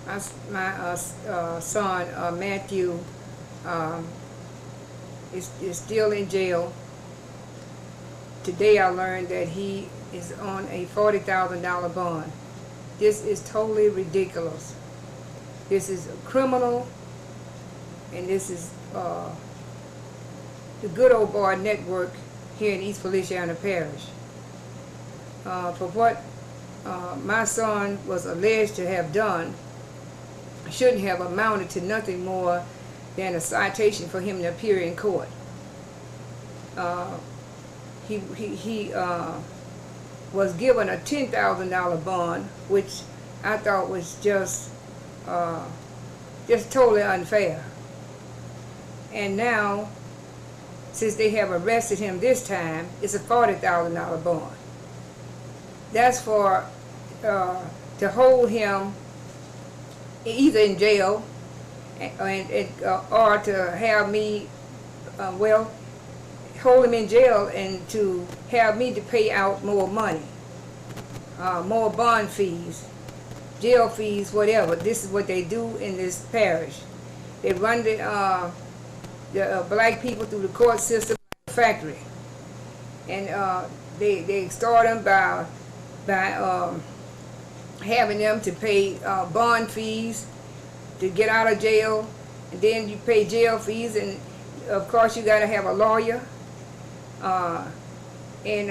my son Matthew is still in jail. Today I learned that he is on a $40,000 bond. This is totally ridiculous. This is a criminal, and this is the Good Old Boy Network here in East Feliciana Parish. For what my son was alleged to have done, shouldn't have amounted to nothing more than a citation for him to appear in court. He was given a $10,000 bond, which I thought was just totally unfair. And now, since they have arrested him this time, it's a $40,000 bond. That's for to hold him either in jail or to have me, hold him in jail and to have me to pay out more money, more bond fees, jail fees, whatever. This is what they do in this parish. They run the black people through the court system like a factory, and they extort them by having them to pay bond fees to get out of jail, and then you pay jail fees, and of course you got to have a lawyer and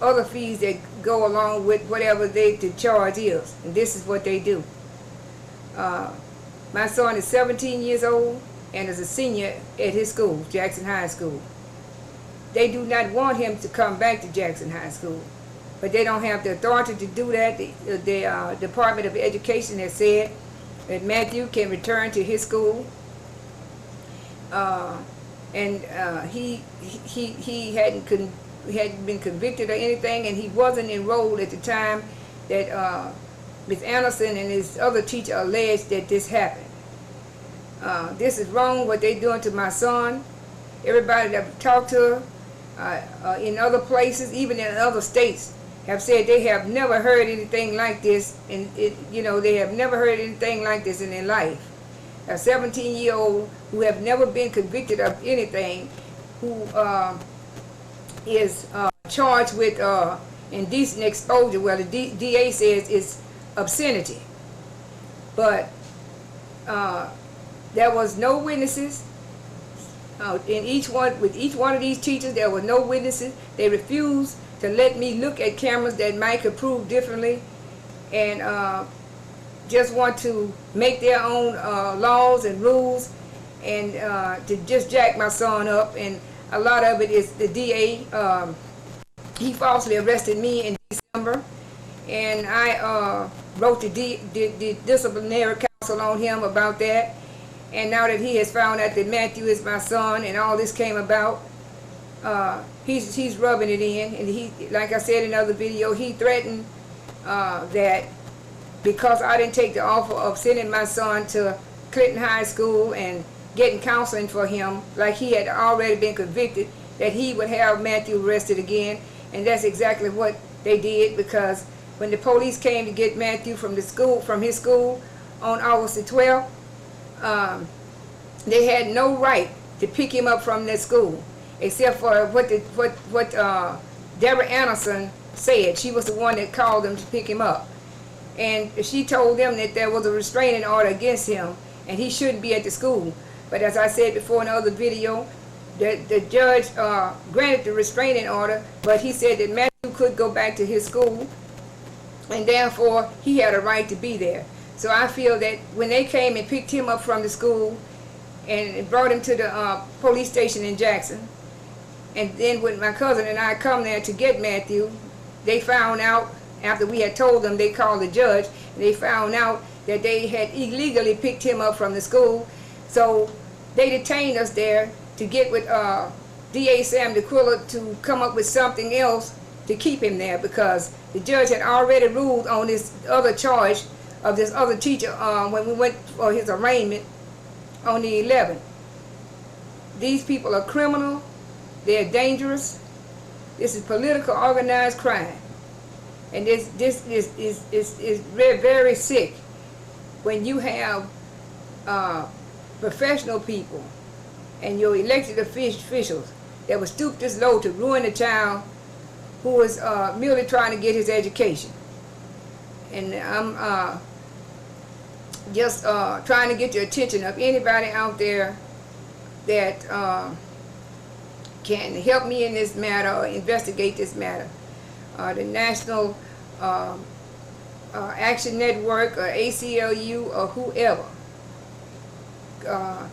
other fees that go along with whatever the charge is. And this is what they do. My son is 17 years old and is a senior at his school, Jackson High School. They do not want him to come back to Jackson High School, but they don't have the authority to do that. The Department of Education has said that Matthew can return to his school, and he hadn't been convicted or anything, and he wasn't enrolled at the time that Ms. Anderson and his other teacher alleged that this happened. This is wrong what they're doing to my son. Everybody that I've talked to in other places, even in other states, have said they have never heard anything like this, and they have never heard anything like this in their life. A 17-year-old who have never been convicted of anything, who is charged with indecent exposure. Well, the DA says it's obscenity, but there was no witnesses. With each one of these teachers, there were no witnesses. They refused to let me look at cameras that might could prove differently, and just want to make their own laws and rules, and to just jack my son up. And a lot of it is the DA. He falsely arrested me in December, and I wrote the disciplinary counsel on him about that. And now that he has found out that Matthew is my son and all this came about, he's rubbing it in. And he, like I said in another video, he threatened that because I didn't take the offer of sending my son to Clinton High School and getting counseling for him, like he had already been convicted, that he would have Matthew arrested again. And that's exactly what they did, because when the police came to get Matthew from his school on August the 12th, they had no right to pick him up from that school, except for what Deborah Anderson said. She was the one that called them to pick him up, and she told them that there was a restraining order against him and he shouldn't be at the school. But as I said before in another video, the judge granted the restraining order, but he said that Matthew could go back to his school, and therefore he had a right to be there. So I feel that when they came and picked him up from the school and brought him to the police station in Jackson, and then when my cousin and I come there to get Matthew, they found out, after we had told them, they called the judge, and they found out that they had illegally picked him up from the school. So they detained us there to get with DA Sam DeQuilla to come up with something else to keep him there, because the judge had already ruled on this other charge of this other teacher when we went for his arraignment on the 11th. These people are criminal. They're dangerous. This is political organized crime, and this is very, very sick. when you have professional people and your elected officials that would stoop this low to ruin a child who was merely trying to get his education. And I'm just trying to get the attention of anybody out there that can help me in this matter or investigate this matter. The National Action Network or ACLU or whoever.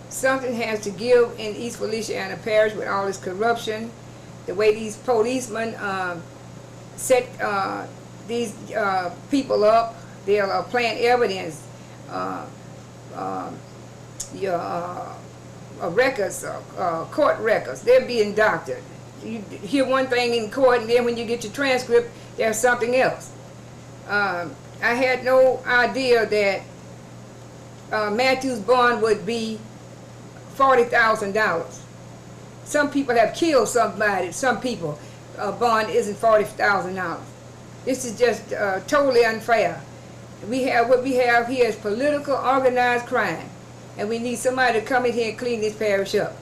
Something has to give in East Feliciana Parish with all this corruption, the way these policemen set these people up. They'll plant evidence, your records, court records. They're being doctored. You hear one thing in court, and then when you get your transcript, there's something else. I had no idea that Matthew's bond would be $40,000. Some people have killed somebody. Some people bond isn't $40,000. This is just totally unfair. What we have here is political organized crime, and we need somebody to come in here and clean this parish up.